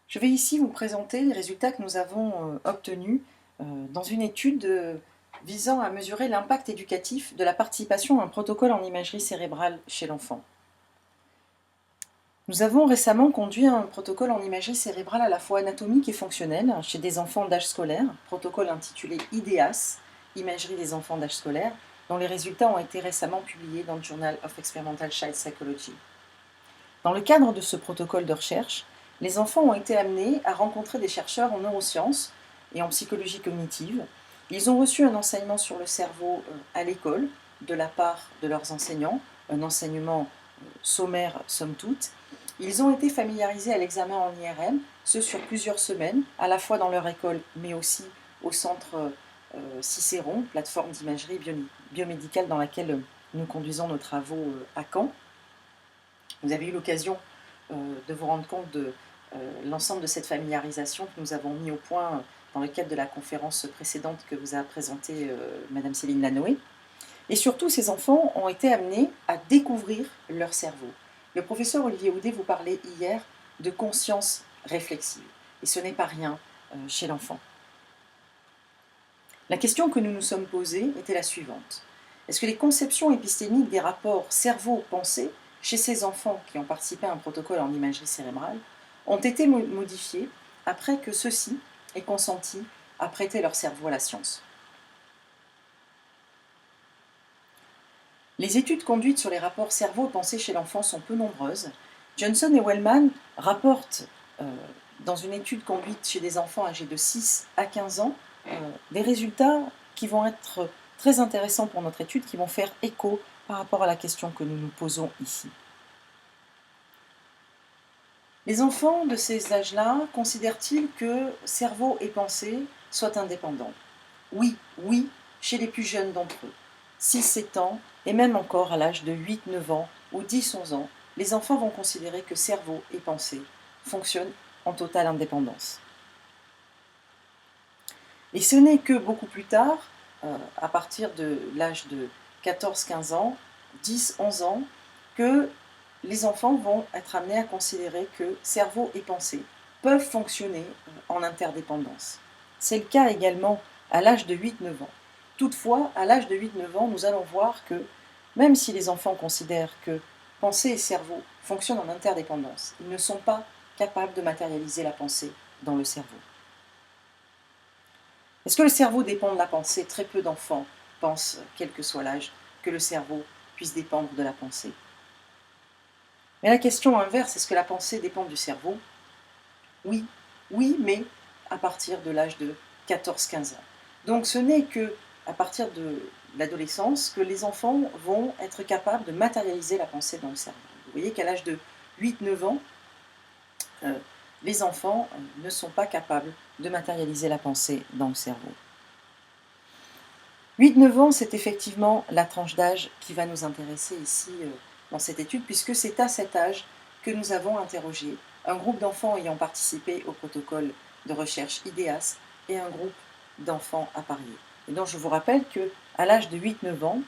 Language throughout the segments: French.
Je vais ici vous présenter les résultats que nous avons obtenus dans une étude visant à mesurer l'impact éducatif de la participation à un protocole en imagerie cérébrale chez l'enfant. Nous avons récemment conduit un protocole en imagerie cérébrale à la fois anatomique et fonctionnelle chez des enfants d'âge scolaire, protocole intitulé IDEAS, Imagerie des enfants d'âge scolaire, dont les résultats ont été récemment publiés dans le Journal of Experimental Child Psychology. Dans le cadre de ce protocole de recherche, les enfants ont été amenés à rencontrer des chercheurs en neurosciences et en psychologie cognitive. Ils ont reçu un enseignement sur le cerveau à l'école de la part de leurs enseignants, un enseignement sommaire somme toute. Ils ont été familiarisés à l'examen en IRM, ce sur plusieurs semaines, à la fois dans leur école, mais aussi au centre Cicéron, plateforme d'imagerie biomédicale dans laquelle nous conduisons nos travaux à Caen. Vous avez eu l'occasion de vous rendre compte de l'ensemble de cette familiarisation que nous avons mis au point dans le cadre de la conférence précédente que vous a présentée Madame Céline Lanoé. Et surtout, ces enfants ont été amenés à découvrir leur cerveau. Le professeur Olivier Houdet vous parlait hier de conscience réflexive. Et ce n'est pas rien chez l'enfant. La question que nous nous sommes posée était la suivante. Est-ce que les conceptions épistémiques des rapports cerveau-pensée chez ces enfants qui ont participé à un protocole en imagerie cérébrale ont été modifiées après que ceux-ci aient consenti à prêter leur cerveau à la science? Les études conduites sur les rapports cerveau-pensée chez l'enfant sont peu nombreuses. Johnson et Wellman rapportent, dans une étude conduite chez des enfants âgés de 6 à 15 ans, des résultats qui vont être très intéressants pour notre étude, qui vont faire écho par rapport à la question que nous nous posons ici. Les enfants de ces âges-là considèrent-ils que cerveau et pensée soient indépendants? Oui, oui, chez les plus jeunes d'entre eux. 6-7 ans, et même encore à l'âge de 8-9 ans ou 10-11 ans, les enfants vont considérer que cerveau et pensée fonctionnent en totale indépendance. Et ce n'est que beaucoup plus tard, à partir de l'âge de 14-15 ans, 10-11 ans, que les enfants vont être amenés à considérer que cerveau et pensée peuvent fonctionner en interdépendance. C'est le cas également à l'âge de 8-9 ans. Toutefois, à l'âge de 8-9 ans, nous allons voir que même si les enfants considèrent que pensée et cerveau fonctionnent en interdépendance, ils ne sont pas capables de matérialiser la pensée dans le cerveau. Est-ce que le cerveau dépend de la pensée? Très peu d'enfants pensent, quel que soit l'âge, que le cerveau puisse dépendre de la pensée. Mais la question inverse, est-ce que la pensée dépend du cerveau? Oui, oui, mais à partir de l'âge de 14-15 ans. Donc ce n'est que à partir de l'adolescence que les enfants vont être capables de matérialiser la pensée dans le cerveau. Vous voyez qu'à l'âge de 8-9 ans, les enfants ne sont pas capables de matérialiser la pensée dans le cerveau. 8-9 ans, c'est effectivement la tranche d'âge qui va nous intéresser ici dans cette étude, puisque c'est à cet âge que nous avons interrogé un groupe d'enfants ayant participé au protocole de recherche IDEAS et un groupe d'enfants appariés. Et donc je vous rappelle qu'à l'âge de 8-9 ans,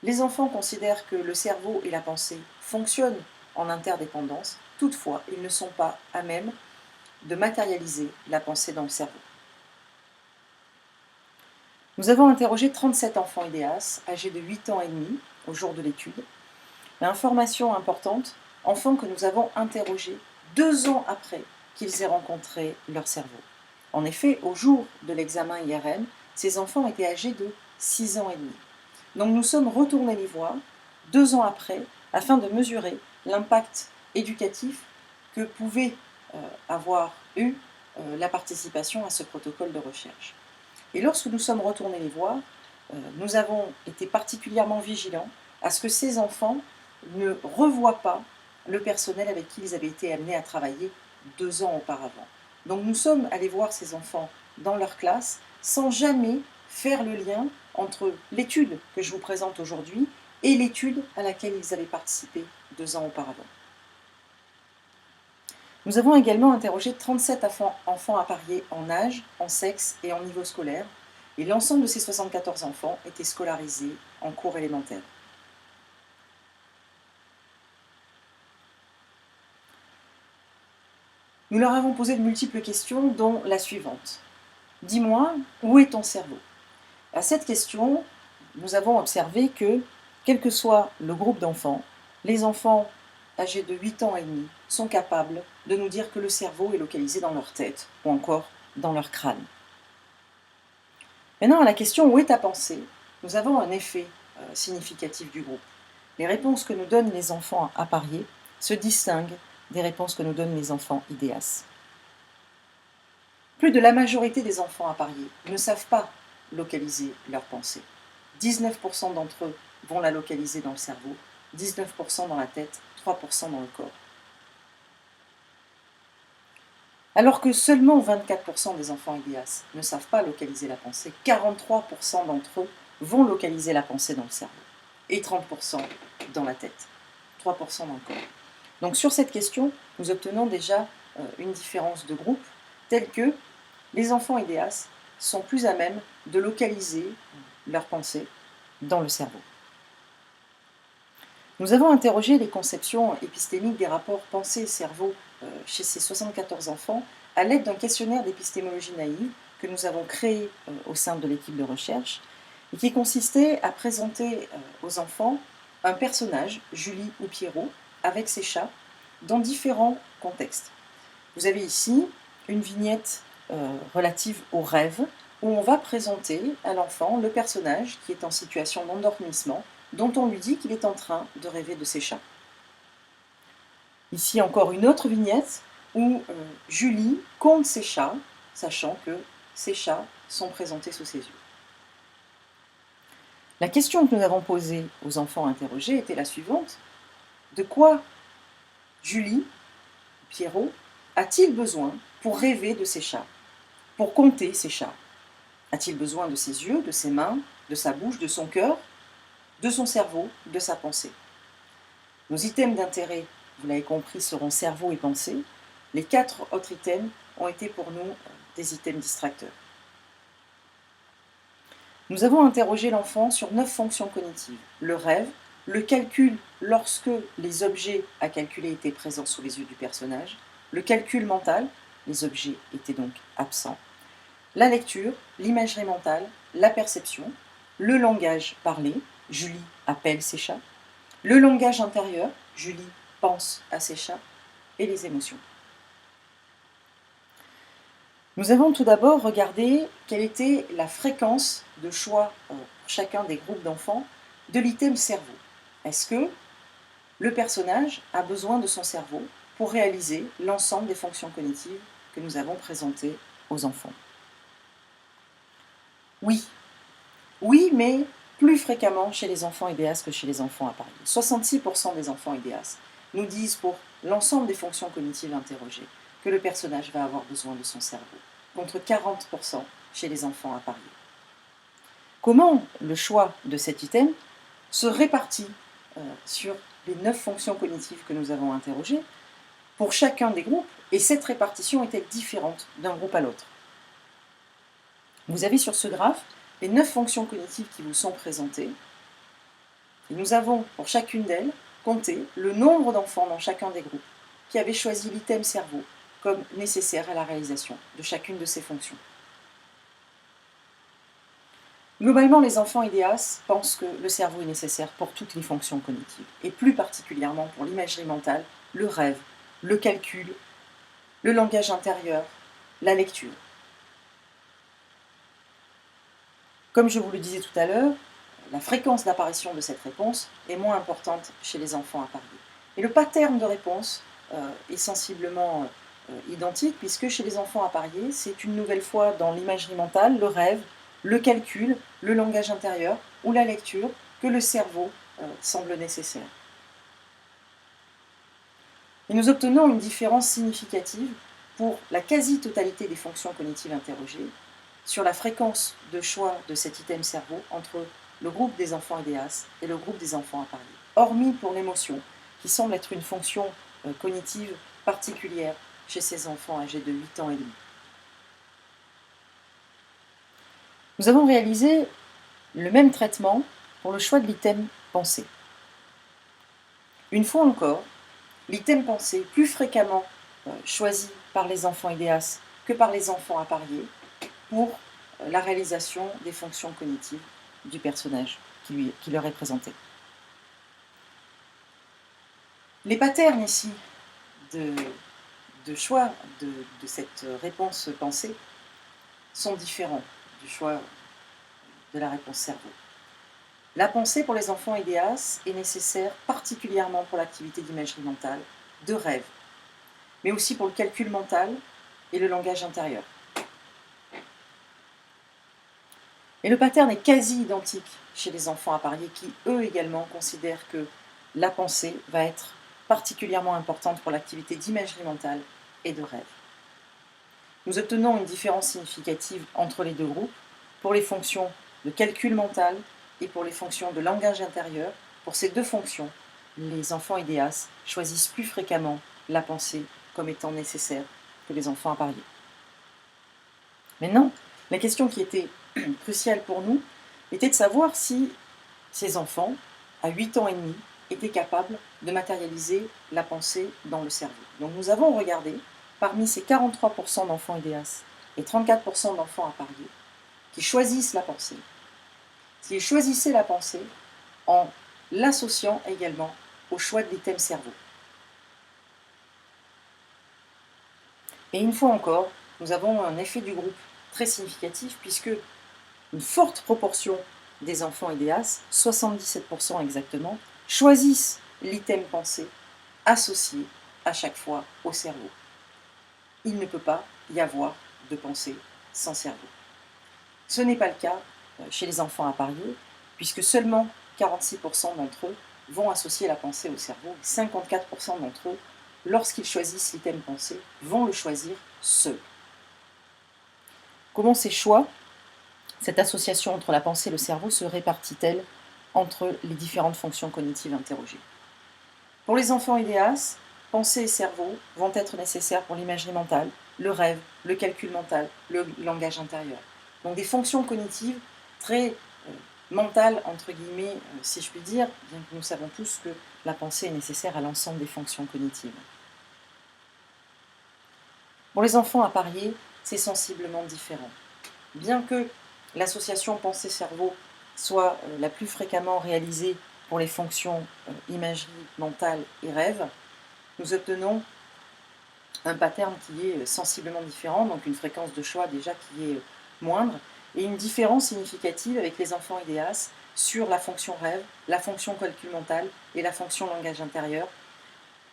les enfants considèrent que le cerveau et la pensée fonctionnent en interdépendance, toutefois ils ne sont pas à même de matérialiser la pensée dans le cerveau. Nous avons interrogé 37 enfants IDEAS âgés de 8 ans et demi au jour de l'étude. L'information importante, enfants que nous avons interrogés 2 ans après qu'ils aient rencontré leur cerveau. En effet, au jour de l'examen IRM, ces enfants étaient âgés de 6 ans et demi. Donc nous sommes retournés les voir 2 ans après afin de mesurer l'impact éducatif que pouvait avoir eu la participation à ce protocole de recherche. Et lorsque nous sommes retournés les voir, nous avons été particulièrement vigilants à ce que ces enfants ne revoient pas le personnel avec qui ils avaient été amenés à travailler 2 ans auparavant. Donc nous sommes allés voir ces enfants dans leur classe sans jamais faire le lien entre l'étude que je vous présente aujourd'hui et l'étude à laquelle ils avaient participé 2 ans auparavant. Nous avons également interrogé 37 enfants appariés en âge, en sexe et en niveau scolaire, et l'ensemble de ces 74 enfants étaient scolarisés en cours élémentaire. Nous leur avons posé de multiples questions, dont la suivante. Dis-moi, où est ton cerveau? À cette question, nous avons observé que, quel que soit le groupe d'enfants, les enfants âgés de 8 ans et demi sont capables de nous dire que le cerveau est localisé dans leur tête ou encore dans leur crâne. Maintenant, à la question où est ta pensée, nous avons un effet significatif du groupe. Les réponses que nous donnent les enfants appariés se distinguent des réponses que nous donnent les enfants IDEAS. Plus de la majorité des enfants appariés ne savent pas localiser leur pensée. 19% d'entre eux vont la localiser dans le cerveau, 19% dans la tête, 3% dans le corps. Alors que seulement 24% des enfants IDEAS ne savent pas localiser la pensée, 43% d'entre eux vont localiser la pensée dans le cerveau et 30% dans la tête, 3% dans le corps. Donc sur cette question, nous obtenons déjà une différence de groupe telle que les enfants IDEAS sont plus à même de localiser leur pensée dans le cerveau. Nous avons interrogé les conceptions épistémiques des rapports pensée-cerveau chez ces 74 enfants à l'aide d'un questionnaire d'épistémologie naïve que nous avons créé au sein de l'équipe de recherche et qui consistait à présenter aux enfants un personnage, Julie ou Pierrot, avec ses chats, dans différents contextes. Vous avez ici une vignette relative au rêve où on va présenter à l'enfant le personnage qui est en situation d'endormissement dont on lui dit qu'il est en train de rêver de ses chats. Ici encore une autre vignette où Julie compte ses chats, sachant que ses chats sont présentés sous ses yeux. La question que nous avons posée aux enfants interrogés était la suivante. De quoi Julie, Pierrot, a-t-il besoin pour rêver de ses chats, pour compter ses chats? A-t-il besoin de ses yeux, de ses mains, de sa bouche, de son cœur, de son cerveau, de sa pensée? Nos items d'intérêt, vous l'avez compris, seront cerveau et pensée. Les 4 autres items ont été pour nous des items distracteurs. Nous avons interrogé l'enfant sur 9 fonctions cognitives. Le rêve, le calcul lorsque les objets à calculer étaient présents sous les yeux du personnage, le calcul mental, les objets étaient donc absents, la lecture, l'imagerie mentale, la perception, le langage parlé, Julie appelle ses chats, le langage intérieur, Julie pense à ses chats, et les émotions. Nous avons tout d'abord regardé quelle était la fréquence de choix pour chacun des groupes d'enfants de l'item cerveau. Est-ce que le personnage a besoin de son cerveau pour réaliser l'ensemble des fonctions cognitives que nous avons présentées aux enfants? Oui. Oui, mais plus fréquemment chez les enfants IDEAS que chez les enfants appariés. 66% des enfants IDEAS nous disent pour l'ensemble des fonctions cognitives interrogées que le personnage va avoir besoin de son cerveau, contre 40% chez les enfants appariés. Comment le choix de cet item se répartit sur les 9 fonctions cognitives que nous avons interrogées pour chacun des groupes, et cette répartition est-elle différente d'un groupe à l'autre? Vous avez sur ce graphe les 9 fonctions cognitives qui vous sont présentées, et nous avons pour chacune d'elles compté le nombre d'enfants dans chacun des groupes qui avaient choisi l'item cerveau comme nécessaire à la réalisation de chacune de ces fonctions. Globalement, les enfants IDEAS pensent que le cerveau est nécessaire pour toutes les fonctions cognitives, et plus particulièrement pour l'imagerie mentale, le rêve, le calcul, le langage intérieur, la lecture. Comme je vous le disais tout à l'heure, la fréquence d'apparition de cette réponse est moins importante chez les enfants appariés. Et le pattern de réponse est sensiblement identique, puisque chez les enfants appariés, c'est une nouvelle fois dans l'imagerie mentale, le rêve, le calcul, le langage intérieur ou la lecture que le cerveau semble nécessaire. Et nous obtenons une différence significative pour la quasi-totalité des fonctions cognitives interrogées sur la fréquence de choix de cet item cerveau entre le groupe des enfants IDEAS et le groupe des enfants appariés, hormis pour l'émotion, qui semble être une fonction cognitive particulière chez ces enfants âgés de 8 ans et demi. Nous avons réalisé le même traitement pour le choix de l'item pensée. Une fois encore, l'item pensée, plus fréquemment choisi par les enfants IDEAS que par les enfants appariés pour la réalisation des fonctions cognitives du personnage qui leur est présenté. Les patterns ici de choix de cette réponse pensée sont différents du choix de la réponse cerveau. La pensée pour les enfants IDEAS est nécessaire particulièrement pour l'activité d'imagerie mentale, de rêve, mais aussi pour le calcul mental et le langage intérieur. Et le pattern est quasi identique chez les enfants appariés qui, eux également, considèrent que la pensée va être particulièrement importante pour l'activité d'imagerie mentale et de rêve. Nous obtenons une différence significative entre les deux groupes pour les fonctions de calcul mental et pour les fonctions de langage intérieur. Pour ces deux fonctions, les enfants IDEAS choisissent plus fréquemment la pensée comme étant nécessaire que les enfants appariés. Maintenant, la question qui était cruciale pour nous était de savoir si ces enfants, à 8 ans et demi, étaient capables de matérialiser la pensée dans le cerveau. Donc nous avons regardé, parmi ces 43% d'enfants IDEAS et 34% d'enfants appariés, qui choisissent la pensée, s'ils choisissaient la pensée en l'associant également au choix de l'item cerveau. Et une fois encore, nous avons un effet du groupe très significatif puisque une forte proportion des enfants IDEAS, 77% exactement, choisissent l'item pensée associé à chaque fois au cerveau. Il ne peut pas y avoir de pensée sans cerveau. Ce n'est pas le cas chez les enfants appariés, puisque seulement 46% d'entre eux vont associer la pensée au cerveau, et 54% d'entre eux, lorsqu'ils choisissent l'item pensée, vont le choisir seuls. Comment ces choix, cette association entre la pensée et le cerveau, se répartit-elle entre les différentes fonctions cognitives interrogées? Pour les enfants IDEAS, pensée et cerveau vont être nécessaires pour l'imagerie mentale, le rêve, le calcul mental, le langage intérieur. Donc des fonctions cognitives très mentales, entre guillemets, si je puis dire, bien que nous savons tous que la pensée est nécessaire à l'ensemble des fonctions cognitives. Pour les enfants appariés, c'est sensiblement différent. Bien que l'association pensée-cerveau soit la plus fréquemment réalisée pour les fonctions imagerie mentale et rêve, nous obtenons un pattern qui est sensiblement différent, donc une fréquence de choix déjà qui est moindre, et une différence significative avec les enfants IDEAS sur la fonction rêve, la fonction calcul mental et la fonction langage intérieur.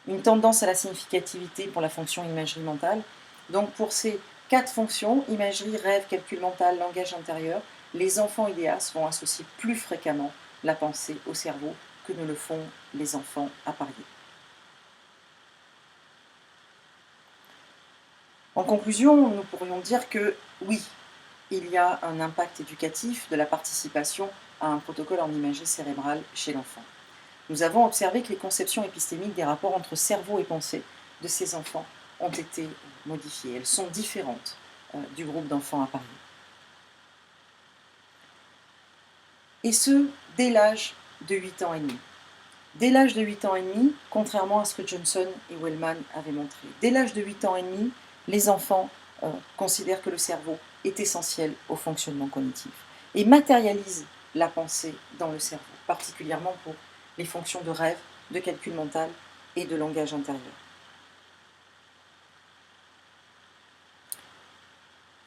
Une tendance à la significativité pour la fonction imagerie mentale. Donc pour ces 4 fonctions, imagerie, rêve, calcul mental, langage intérieur, les enfants IDEAS vont associer plus fréquemment la pensée au cerveau que ne le font les enfants appariés. En conclusion, nous pourrions dire que oui, il y a un impact éducatif de la participation à un protocole en imagerie cérébrale chez l'enfant. Nous avons observé que les conceptions épistémiques des rapports entre cerveau et pensée de ces enfants ont été modifiées. Elles sont différentes du groupe d'enfants appariés. Et ce, dès l'âge de 8 ans et demi. Dès l'âge de 8 ans et demi, contrairement à ce que Johnson et Wellman avaient montré, dès l'âge de 8 ans et demi, les enfants considèrent que le cerveau est essentiel au fonctionnement cognitif et matérialisent la pensée dans le cerveau, particulièrement pour les fonctions de rêve, de calcul mental et de langage intérieur.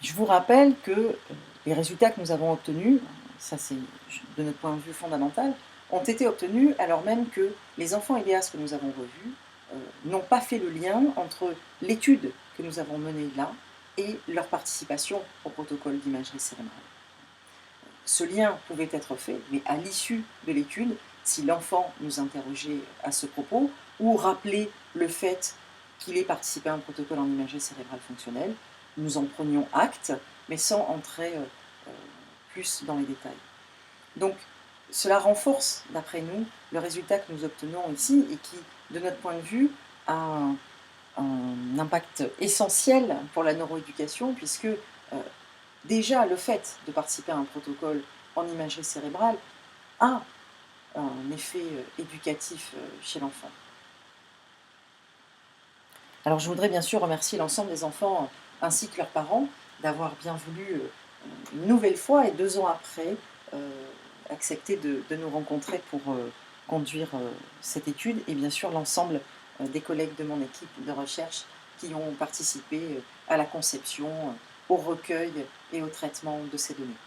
Je vous rappelle que les résultats que nous avons obtenus, ça c'est de notre point de vue fondamental, ont été obtenus alors même que les enfants IDEAS que nous avons revus n'ont pas fait le lien entre l'étude que nous avons menée là et leur participation au protocole d'imagerie cérébrale. Ce lien pouvait être fait, mais à l'issue de l'étude, si l'enfant nous interrogeait à ce propos ou rappelait le fait qu'il ait participé à un protocole en imagerie cérébrale fonctionnelle, nous en prenions acte, mais sans entrer plus dans les détails. Donc, cela renforce, d'après nous, le résultat que nous obtenons ici et qui, de notre point de vue, a un impact essentiel pour la neuroéducation, puisque déjà le fait de participer à un protocole en imagerie cérébrale a un effet éducatif chez l'enfant. Alors je voudrais bien sûr remercier l'ensemble des enfants ainsi que leurs parents d'avoir bien voulu une nouvelle fois et 2 ans après accepter de nous rencontrer pour conduire cette étude et bien sûr l'ensemble des collègues de mon équipe de recherche qui ont participé à la conception, au recueil et au traitement de ces données.